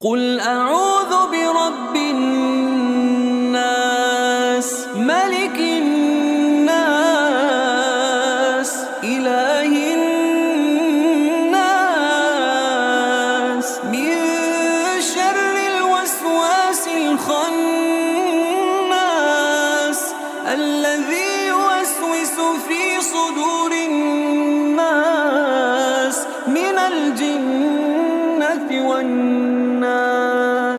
قل أعوذ برب الناس ملك الناس إله الناس من شر الوسواس الخناس الذي يوسوس في صدور الناس